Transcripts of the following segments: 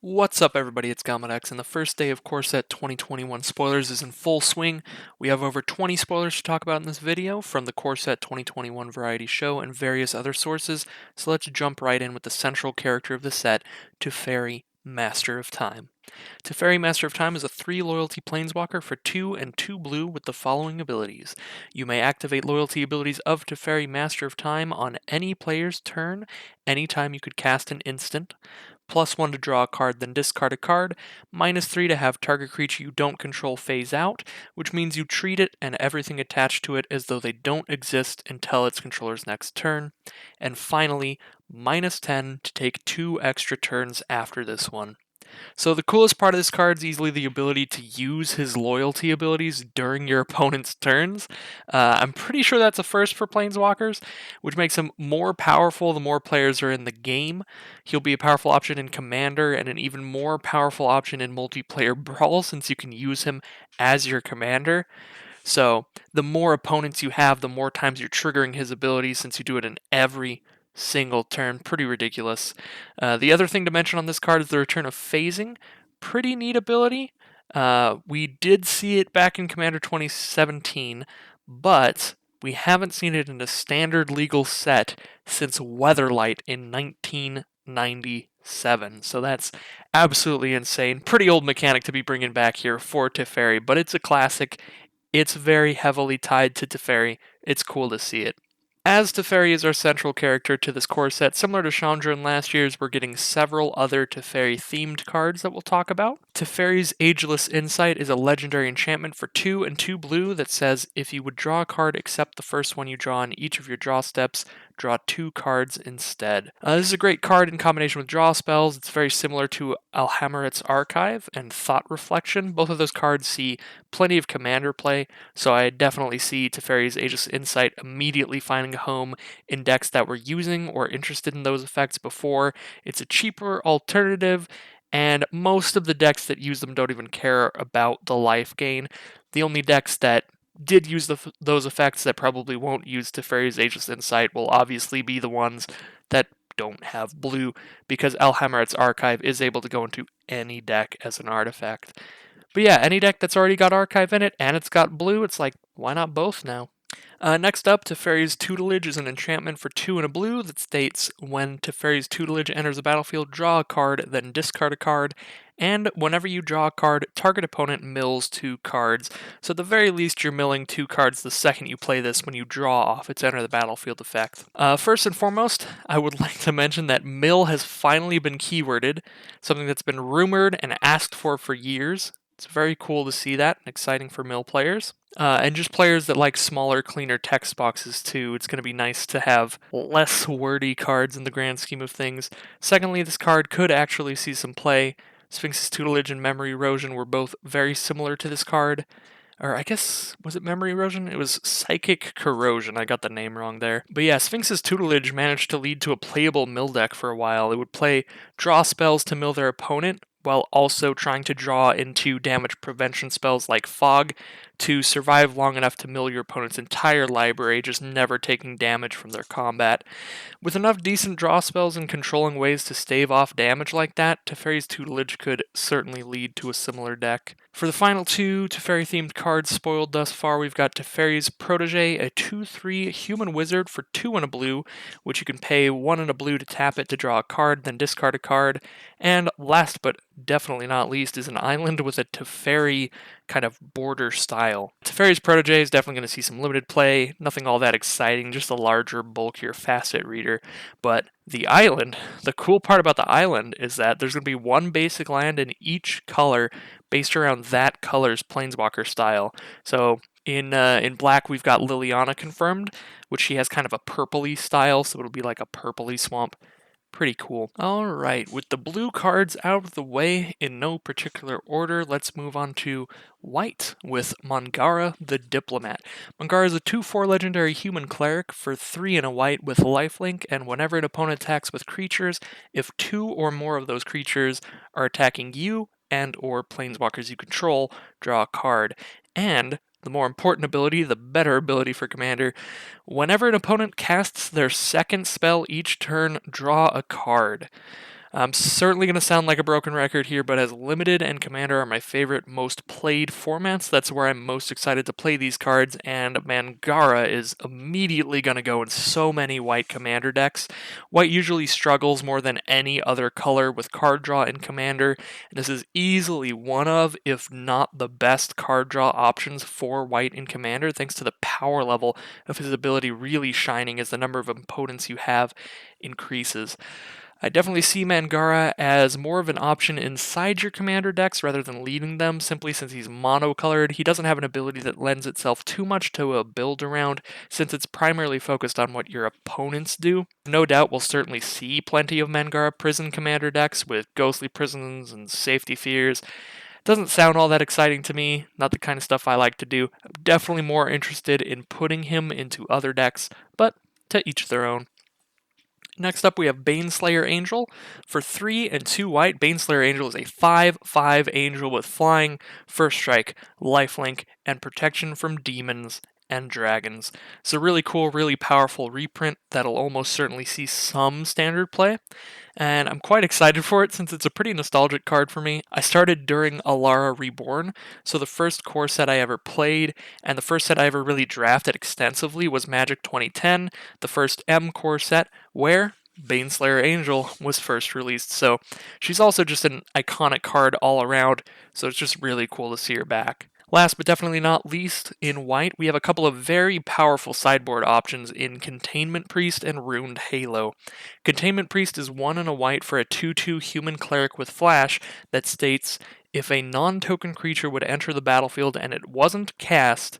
What's up, everybody? It's Gamodex, and the first day of Core Set 2021 spoilers is in full swing. We have over 20 spoilers to talk about in this video from the Core Set 2021 variety show and various other sources, so let's jump right in with the central character of the set, Teferi, Master of Time. Teferi, Master of Time is a 3 loyalty planeswalker for 2 and 2 blue with the following abilities. You may activate loyalty abilities of Teferi, Master of Time on any player's turn, anytime you could cast an instant. +1 to draw a card, then discard a card. -3 to have target creature you don't control phase out, which means you treat it and everything attached to it as though they don't exist until its controller's next turn. And finally, -10 to take 2 extra turns after this one. So the coolest part of this card is easily the ability to use his loyalty abilities during your opponent's turns. I'm pretty sure that's a first for Planeswalkers, which makes him more powerful the more players are in the game. He'll be a powerful option in Commander and an even more powerful option in multiplayer Brawl since you can use him as your commander. So the more opponents you have, the more times you're triggering his abilities since you do it in every single turn. Pretty ridiculous. The other thing to mention on this card is the return of phasing. Pretty neat ability. We did see it back in Commander 2017, but we haven't seen it in a standard legal set since Weatherlight in 1997. So that's absolutely insane. Pretty old mechanic to be bringing back here for Teferi, but it's a classic. It's very heavily tied to Teferi. It's cool to see it. As Teferi is our central character to this core set, similar to Chandra in last year's, we're getting several other Teferi-themed cards that we'll talk about. Teferi's Ageless Insight is a legendary enchantment for 2 and 2 blue that says, if you would draw a card except the first one you draw on each of your draw steps, draw 2 cards instead. This is a great card in combination with draw spells. It's very similar to Alhammaret's Archive and Thought Reflection. Both of those cards see plenty of commander play, so I definitely see Teferi's Ageless Insight immediately finding a home in decks that were using or interested in those effects before. It's a cheaper alternative, and most of the decks that use them don't even care about the life gain. The only decks that did use those effects that probably won't use Teferi's Ageless Insight will obviously be the ones that don't have blue, because Alhammaret's Archive is able to go into any deck as an artifact. But yeah, any deck that's already got Archive in it and it's got blue, it's like, why not both now? Next up, Teferi's Tutelage is an enchantment for 2 and a blue that states, when Teferi's Tutelage enters the battlefield, draw a card, then discard a card, and whenever you draw a card, target opponent mills 2 cards. So at the very least, you're milling 2 cards the second you play this when you draw off its enter the battlefield effect. First and foremost, I would like to mention that mill has finally been keyworded, something that's been rumored and asked for years. It's very cool to see that and exciting for mill players. And just players that like smaller, cleaner text boxes too. It's going to be nice to have less wordy cards in the grand scheme of things. Secondly, this card could actually see some play. Sphinx's Tutelage and Memory Erosion were both very similar to this card. Or I guess, was it Memory Erosion? It was Psychic Corrosion. I got the name wrong there. But yeah, Sphinx's Tutelage managed to lead to a playable mill deck for a while. It would play draw spells to mill their opponent, while also trying to draw into damage prevention spells like Fog to survive long enough to mill your opponent's entire library, just never taking damage from their combat. With enough decent draw spells and controlling ways to stave off damage like that, Teferi's Tutelage could certainly lead to a similar deck. For the final 2 Teferi-themed cards spoiled thus far, we've got Teferi's Protege, a 2/3 human wizard for 2 and a blue, which you can pay 1 and a blue to tap it to draw a card, then discard a card. And last but definitely not least is an island with a Teferi kind of border style. Teferi's Protege is definitely going to see some limited play, nothing all that exciting, just a larger, bulkier facet reader. But the island, the cool part about the island is that there's going to be 1 basic land in each color based around that color's planeswalker style. So in black, we've got Liliana confirmed, which she has kind of a purpley style, so it'll be like a purpley swamp. Pretty cool. Alright, with the blue cards out of the way in no particular order, let's move on to white with Mangarra the Diplomat. Mangarra is a 2/4 legendary human cleric for 3 and a white with lifelink, and whenever an opponent attacks with creatures, if 2 or more of those creatures are attacking you and or planeswalkers you control, draw a card. And the more important ability, the better ability for Commander. Whenever an opponent casts their second spell each turn, draw a card. I'm certainly going to sound like a broken record here, but as Limited and Commander are my favorite, most played formats, that's where I'm most excited to play these cards, and Mangarra is immediately going to go in so many white Commander decks. White usually struggles more than any other color with card draw in Commander, and this is easily one of, if not the best card draw options for white in Commander, thanks to the power level of his ability really shining as the number of opponents you have increases. I definitely see Mangarra as more of an option inside your commander decks rather than leading them, simply since he's monocolored. He doesn't have an ability that lends itself too much to a build around, since it's primarily focused on what your opponents do. No doubt we'll certainly see plenty of Mangarra prison commander decks with ghostly prisons and safety fears. Doesn't sound all that exciting to me, not the kind of stuff I like to do. I'm definitely more interested in putting him into other decks, but to each their own. Next up, we have Baneslayer Angel. For 3 and 2 white, Baneslayer Angel is a 5/5 angel with flying, first strike, lifelink, and protection from demons and dragons. It's a really cool, really powerful reprint that'll almost certainly see some standard play, and I'm quite excited for it since it's a pretty nostalgic card for me. I started during Alara Reborn, so the first core set I ever played, and the first set I ever really drafted extensively was Magic 2010, the first M core set, where Baneslayer Angel was first released. So she's also just an iconic card all around, so it's just really cool to see her back. Last but definitely not least, in white, we have a couple of very powerful sideboard options in Containment Priest and Ruined Halo. Containment Priest is 1 and a white for a 2/2 human cleric with flash that states, if a non-token creature would enter the battlefield and it wasn't cast,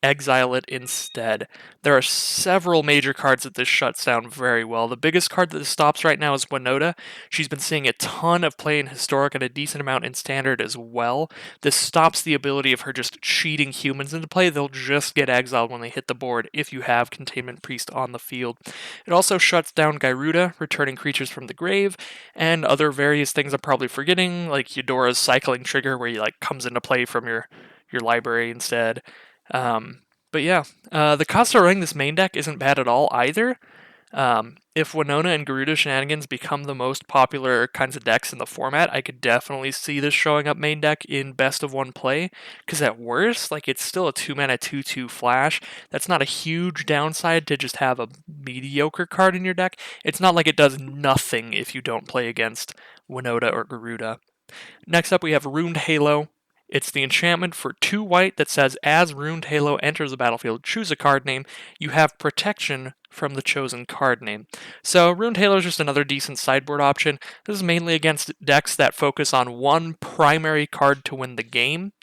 exile it instead. There are several major cards that this shuts down very well. The biggest card that this stops right now is Winota. She's been seeing a ton of play in Historic and a decent amount in Standard as well. This stops the ability of her just cheating humans into play. They'll just get exiled when they hit the board if you have Containment Priest on the field. It also shuts down Gyruda, returning creatures from the grave, and other various things I'm probably forgetting, like Eudora's cycling trigger where he comes into play from your library instead. But yeah, the Costa running this main deck isn't bad at all either. If Winona and Garuda shenanigans become the most popular kinds of decks in the format, I could definitely see this showing up main deck in best of one play, because at worst, it's still a 2-mana 2/2 flash. That's not a huge downside to just have a mediocre card in your deck. It's not like it does nothing if you don't play against Winota or Garuda. Next up, we have Ruined Halo. It's the enchantment for 2 white that says, as Ruined Halo enters the battlefield, choose a card name. You have protection from the chosen card name. So Ruined Halo is just another decent sideboard option. This is mainly against decks that focus on one primary card to win the game.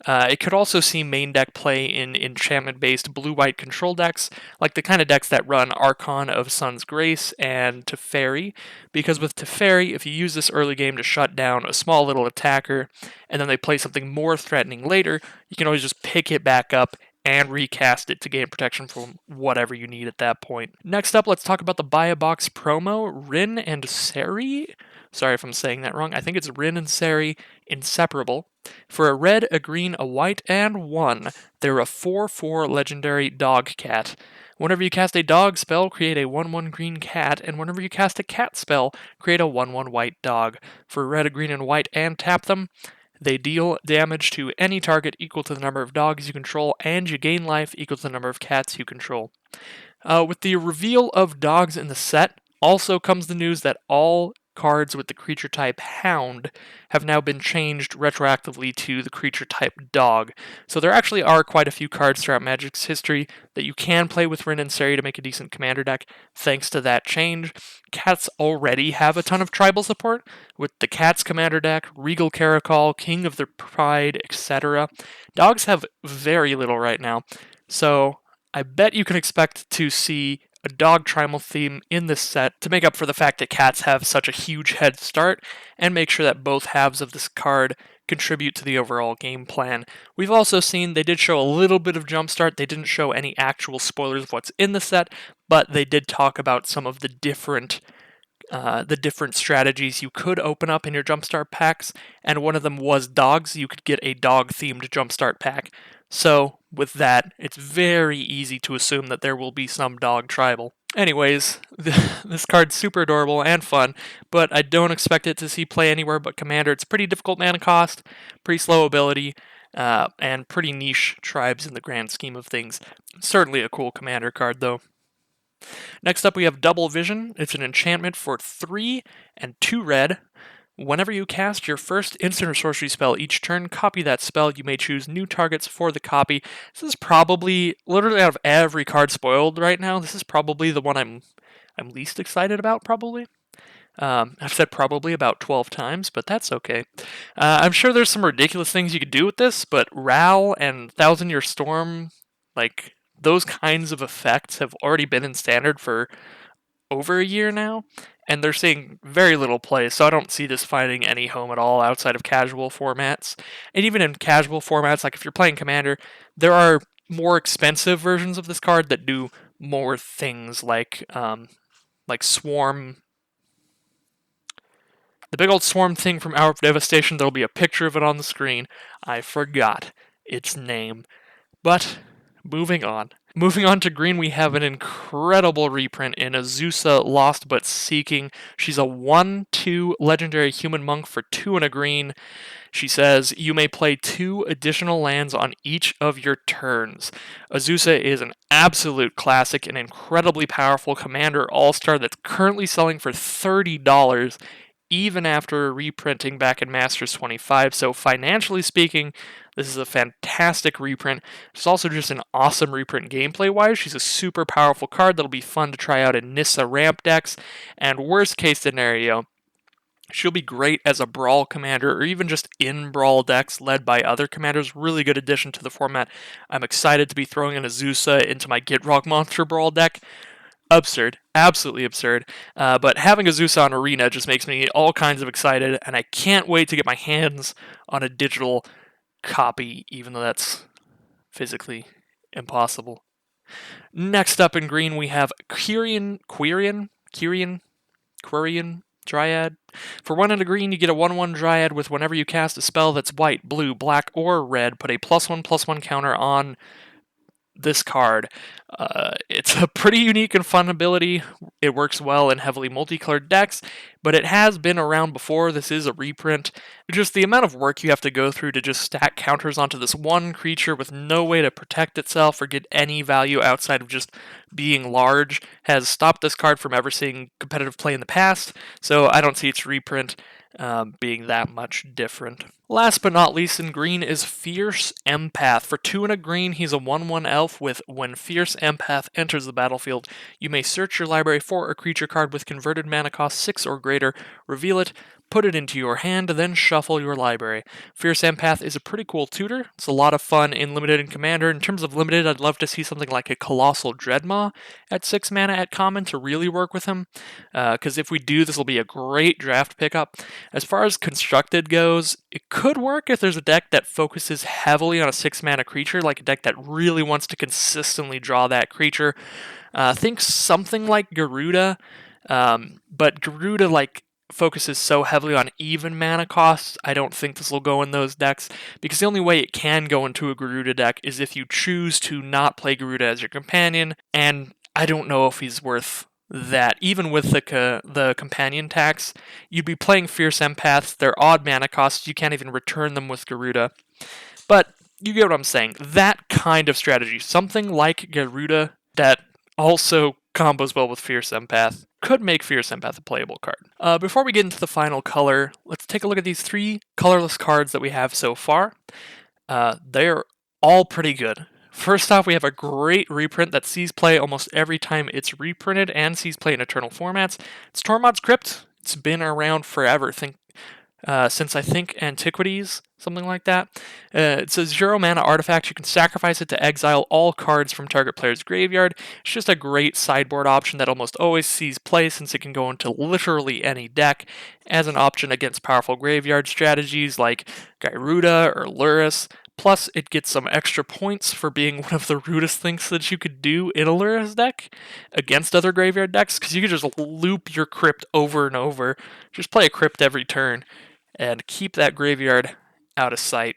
It could also see main deck play in enchantment-based blue-white control decks, like the kind of decks that run Archon of Sun's Grace and Teferi, because with Teferi, if you use this early game to shut down a small little attacker, and then they play something more threatening later, you can always just pick it back up and recast it to gain protection from whatever you need at that point. Next up, let's talk about the Buy a Box promo, Rin and Sari. Sorry if I'm saying that wrong. I think it's Rin and Sari Inseparable. For a red, a green, a white, and 1, they're a 4/4 legendary dog cat. Whenever you cast a dog spell, create a 1/1 green cat, and whenever you cast a cat spell, create a 1/1 white dog. For red, a green, and white, and tap them, they deal damage to any target equal to the number of dogs you control, and you gain life equal to the number of cats you control. With the reveal of dogs in the set, also comes the news that all cards with the creature type Hound have now been changed retroactively to the creature type Dog. So there actually are quite a few cards throughout Magic's history that you can play with Rin and Sari to make a decent commander deck thanks to that change. Cats already have a ton of tribal support with the Cats commander deck, Regal Caracol, King of the Pride, etc. Dogs have very little right now. So I bet you can expect to see a dog tribal theme in this set to make up for the fact that cats have such a huge head start and make sure that both halves of this card contribute to the overall game plan. We've also seen they did show a little bit of jumpstart. They didn't show any actual spoilers of what's in the set, but they did talk about some of the different strategies you could open up in your jumpstart packs, and one of them was dogs. You could get a dog-themed jumpstart pack. So with that, it's very easy to assume that there will be some dog tribal. Anyways, this card's super adorable and fun, but I don't expect it to see play anywhere but Commander. It's pretty difficult mana cost, pretty slow ability, and pretty niche tribes in the grand scheme of things. Certainly a cool Commander card, though. Next up, we have Double Vision. It's an enchantment for 3 and 2 red. Whenever you cast your first instant or sorcery spell each turn, copy that spell. You may choose new targets for the copy. This is probably, literally out of every card spoiled right now, this is probably the one I'm least excited about, probably. I've said probably about 12 times, but that's okay. I'm sure there's some ridiculous things you could do with this, but Ral and Thousand Year Storm, like, those kinds of effects have already been in Standard for over a year now, and they're seeing very little play, so I don't see this finding any home at all outside of casual formats. And even in casual formats, like if you're playing Commander, there are more expensive versions of this card that do more things like Swarm. The big old Swarm thing from Hour of Devastation, there'll be a picture of it on the screen. I forgot its name. But, moving on. Moving on to green, we have an incredible reprint in Azusa Lost But Seeking. She's a 1/2 legendary human monk for 2 and a green. She says, you may play 2 additional lands on each of your turns. Azusa is an absolute classic, an incredibly powerful commander all-star that's currently selling for $30, even after reprinting back in Masters 25. So financially speaking, this is a fantastic reprint. It's also just an awesome reprint gameplay-wise. She's a super powerful card that'll be fun to try out in Nissa ramp decks. And worst case scenario, she'll be great as a Brawl commander or even just in Brawl decks led by other commanders. Really good addition to the format. I'm excited to be throwing an Azusa into my Gitrog Monster Brawl deck. Absurd, absolutely absurd. But having Azusa on Arena just makes me all kinds of excited, and I can't wait to get my hands on a digital copy, even though that's physically impossible. Next up in green, we have Kyrian Dryad. For 1 and a green, you get a 1/1 Dryad with whenever you cast a spell that's white, blue, black, or red, put a +1/+1 counter on this card. It's a pretty unique and fun ability. It works well in heavily multicolored decks, but it has been around before. This is a reprint. Just the amount of work you have to go through to just stack counters onto this one creature with no way to protect itself or get any value outside of just being large has stopped this card from ever seeing competitive play in the past, so I don't see its reprint being that much different. Last but not least in green is Fierce Empath. For 2 and a green, he's a 1/1 elf with when Fierce Empath enters the battlefield, you may search your library for a creature card with converted mana cost 6 or greater, reveal it, put it into your hand, then shuffle your library. Fierce Empath is a pretty cool tutor. It's a lot of fun in Limited and Commander. In terms of Limited, I'd love to see something like a Colossal Dreadmaw at 6 mana at common to really work with him, because if we do, this will be a great draft pickup. As far as Constructed goes, it could work if there's a deck that focuses heavily on a 6 mana creature, like a deck that really wants to consistently draw that creature. Think something like Garuda, but Garuda focuses so heavily on even mana costs, I don't think this will go in those decks, because the only way it can go into a Garuda deck is if you choose to not play Garuda as your companion, and I don't know if he's worth that. Even with the companion tax, you'd be playing Fierce Empaths, they're odd mana costs, you can't even return them with Garuda. But you get what I'm saying. That kind of strategy, something like Garuda that also combos well with Fierce Empath, could make Fierce Empath a playable card. Before we get into the final color, let's take a look at these 3 colorless cards that we have so far. They're all pretty good. First off, we have a great reprint that sees play almost every time it's reprinted and sees play in Eternal formats. It's Tormod's Crypt. It's been around forever. Since I think Antiquities, something like that. It's a 0 mana artifact. You can sacrifice it to exile all cards from target player's graveyard. It's just a great sideboard option that almost always sees play since it can go into literally any deck as an option against powerful graveyard strategies like Gyruda or Lurrus. Plus, it gets some extra points for being one of the rudest things that you could do in a Lurrus deck against other graveyard decks, because you could just loop your Crypt over and over. Just play a Crypt every turn and keep that graveyard out of sight.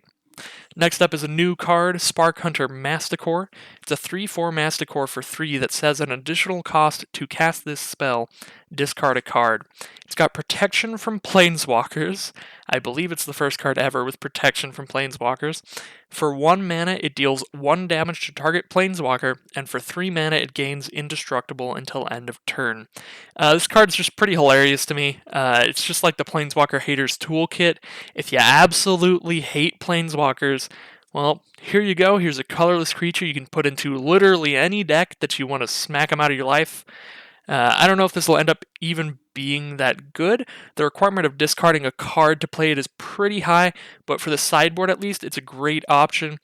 Next up is a new card, Spark Hunter Masticore. It's a 3/4 Masticore for 3 that says an additional cost to cast this spell, discard a card. It's got protection from Planeswalkers. I believe it's the first card ever with protection from Planeswalkers. For 1 mana, it deals 1 damage to target Planeswalker, and for 3 mana, it gains indestructible until end of turn. This card's just pretty hilarious to me. It's just like the Planeswalker Haters Toolkit. If you absolutely hate Planeswalkers, well, here you go. Here's a colorless creature you can put into literally any deck that you want to smack them out of your life. I don't know if this will end up even being that good. The requirement of discarding a card to play it is pretty high, but for the sideboard at least, it's a great option.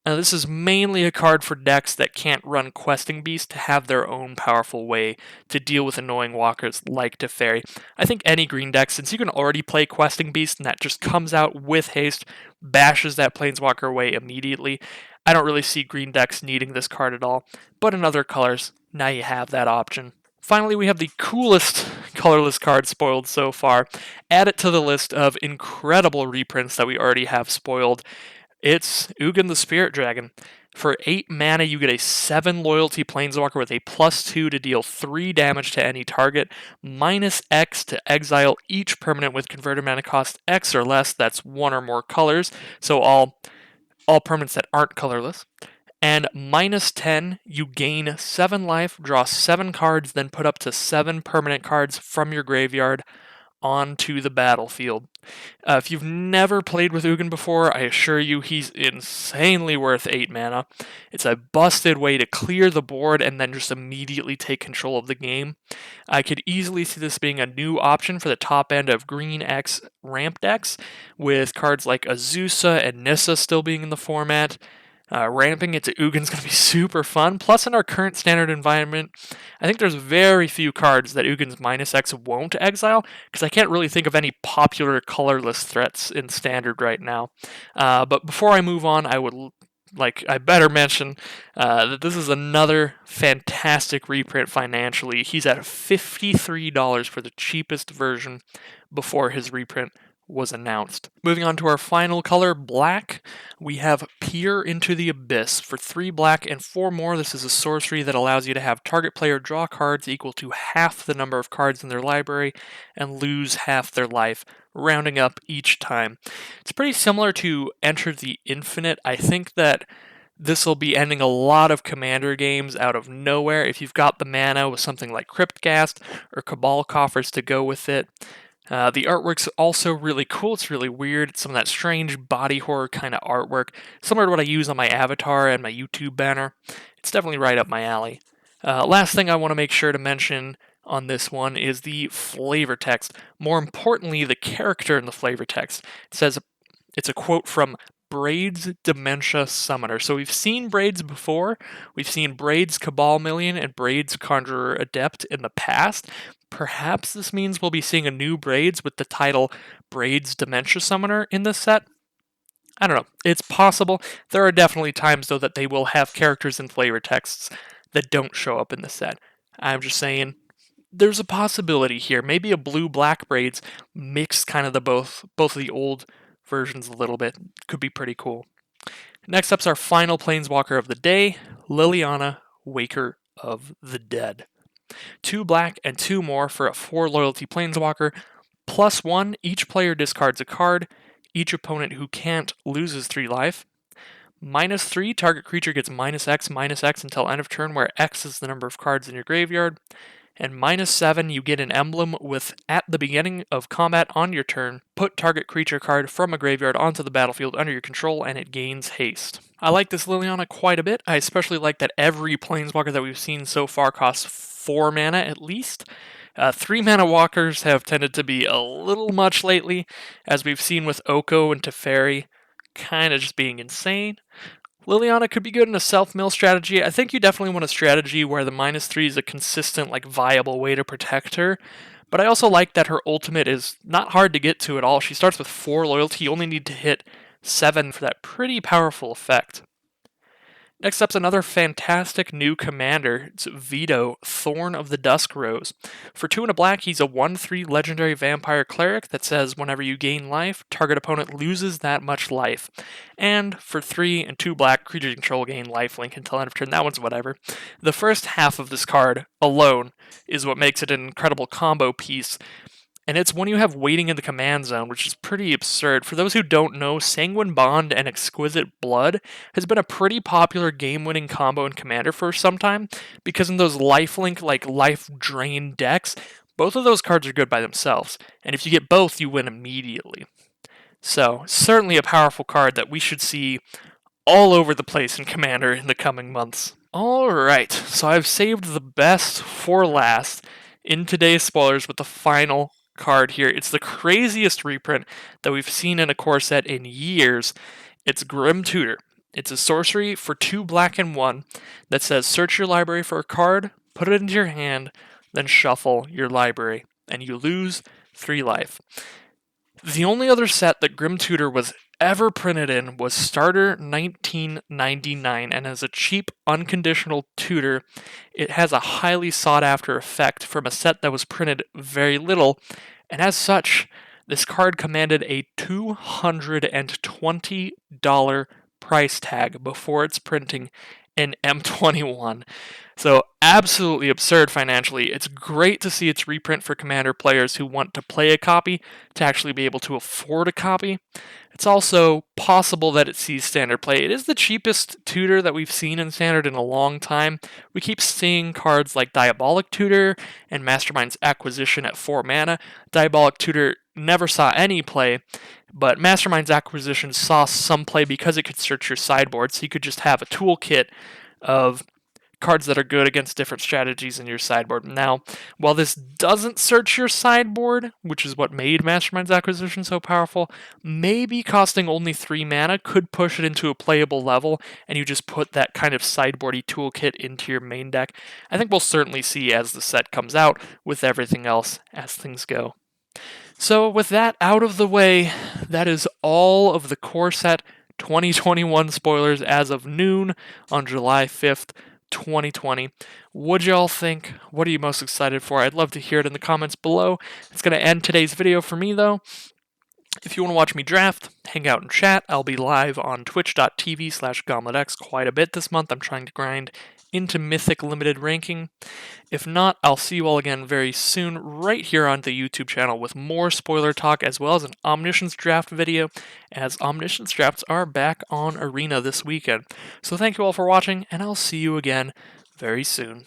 This is mainly a card for decks that can't run Questing Beast to have their own powerful way to deal with annoying walkers like Teferi. I think any green deck, since you can already play Questing Beast and that just comes out with haste, bashes that Planeswalker away immediately, I don't really see green decks needing this card at all. But in other colors, now you have that option. Finally, we have the coolest colorless card spoiled so far. Add it to the list of incredible reprints that we already have spoiled. It's Ugin the Spirit Dragon. For 8 mana, you get a 7 loyalty Planeswalker with a +2 to deal 3 damage to any target, -X to exile each permanent with converted mana cost X or less, that's 1 or more colors, so all permanents that aren't colorless. And -10, you gain 7 life, draw 7 cards, then put up to 7 permanent cards from your graveyard onto the battlefield. If you've never played with Ugin before, I assure you he's insanely worth 8 mana. It's a busted way to clear the board and then just immediately take control of the game. I could easily see this being a new option for the top end of Green X ramp decks, with cards like Azusa and Nissa still being in the format. Ramping it to Ugin's going to be super fun. Plus, in our current standard environment, I think there's very few cards that Ugin's -X won't exile, because I can't really think of any popular colorless threats in standard right now. But before I move on, I better mention that this is another fantastic reprint financially. He's at $53 for the cheapest version before his reprint was announced. Moving on to our final color, black, we have Peer into the Abyss. For 3 black and 4 more, this is a sorcery that allows you to have target player draw cards equal to half the number of cards in their library and lose half their life, rounding up each time. It's pretty similar to Enter the Infinite. I think that this will be ending a lot of Commander games out of nowhere if you've got the mana with something like Crypt or Cabal Coffers to go with it. The artwork's also really cool. It's really weird. It's some of that strange body horror kind of artwork, similar to what I use on my avatar and my YouTube banner. It's definitely right up my alley. Last thing I want to make sure to mention on this one is the flavor text. More importantly, the character in the flavor text. It says, it's a quote from Braid's Dementia Summoner. So we've seen Braid's before. We've seen Braid's Cabal Million and Braid's Conjurer Adept in the past. Perhaps this means we'll be seeing a new Braids with the title Braid's Dementia Summoner in this set. I don't know. It's possible. There are definitely times, though, that they will have characters in flavor texts that don't show up in the set. I'm just saying, there's a possibility here. Maybe a blue-black Braids mix kind of the both of the old versions a little bit. Could be pretty cool. Next up's our final Planeswalker of the day, Liliana, Waker of the Dead. 2 black and 2 more for a 4 loyalty Planeswalker. +1, each player discards a card. Each opponent who can't loses 3 life. -3, target creature gets -X until end of turn, where X is the number of cards in your graveyard. And -7, you get an emblem with, at the beginning of combat on your turn, put target creature card from a graveyard onto the battlefield under your control, and it gains haste. I like this Liliana quite a bit. I especially like that every Planeswalker that we've seen so far costs 4 mana at least. 3 mana walkers have tended to be a little much lately, as we've seen with Oko and Teferi, kind of just being insane. Liliana could be good in a self-mill strategy. I think you definitely want a strategy where the -3 is a consistent, viable way to protect her. But I also like that her ultimate is not hard to get to at all. She starts with 4 loyalty. You only need to hit 7 for that pretty powerful effect. Next up's another fantastic new commander. It's Vito, Thorne of the Dusk Rose. For 2 and a black, he's a 1/3 legendary vampire cleric that says whenever you gain life, target opponent loses that much life. And for 3 and 2 black, creature control gain lifelink until end of turn. That one's whatever. The first half of this card alone is what makes it an incredible combo piece. And it's when you have waiting in the command zone, which is pretty absurd. For those who don't know, Sanguine Bond and Exquisite Blood has been a pretty popular game-winning combo in Commander for some time, because in those lifelink, like life drain decks, both of those cards are good by themselves. And if you get both, you win immediately. So, certainly a powerful card that we should see all over the place in Commander in the coming months. Alright, so I've saved the best for last in today's spoilers with the final card here. It's the craziest reprint that we've seen in a core set in years. It's Grim Tutor. It's a sorcery for 2 black and 1 that says search your library for a card, put it into your hand, then shuffle your library, and you lose 3 life. The only other set that Grim Tutor was ever printed in was Starter 1999, and as a cheap, unconditional tutor, it has a highly sought after effect from a set that was printed very little, and as such, this card commanded a $220 price tag before its printing in M21. So absolutely absurd financially. It's great to see its reprint for Commander players who want to play a copy to actually be able to afford a copy. It's also possible that it sees Standard play. It is the cheapest tutor that we've seen in Standard in a long time. We keep seeing cards like Diabolic Tutor and Mastermind's Acquisition at 4 mana. Diabolic Tutor never saw any play, but Mastermind's Acquisition saw some play because it could search your sideboard, so you could just have a toolkit of cards that are good against different strategies in your sideboard. Now, while this doesn't search your sideboard, which is what made Mastermind's Acquisition so powerful, maybe costing only 3 mana could push it into a playable level, and you just put that kind of sideboardy toolkit into your main deck. I think we'll certainly see as the set comes out with everything else as things go. So with that out of the way, that is all of the core set 2021 spoilers as of noon on July 5th, 2020. What'd y'all think? What are you most excited for? I'd love to hear it in the comments below. It's going to end today's video for me, though. If you want to watch me draft, hang out and chat, I'll be live on twitch.tv/GauntletX quite a bit this month. I'm trying to grind into Mythic Limited Ranking. If not, I'll see you all again very soon right here on the YouTube channel with more spoiler talk as well as an Omniscience draft video, as Omniscience drafts are back on Arena this weekend. So thank you all for watching, and I'll see you again very soon.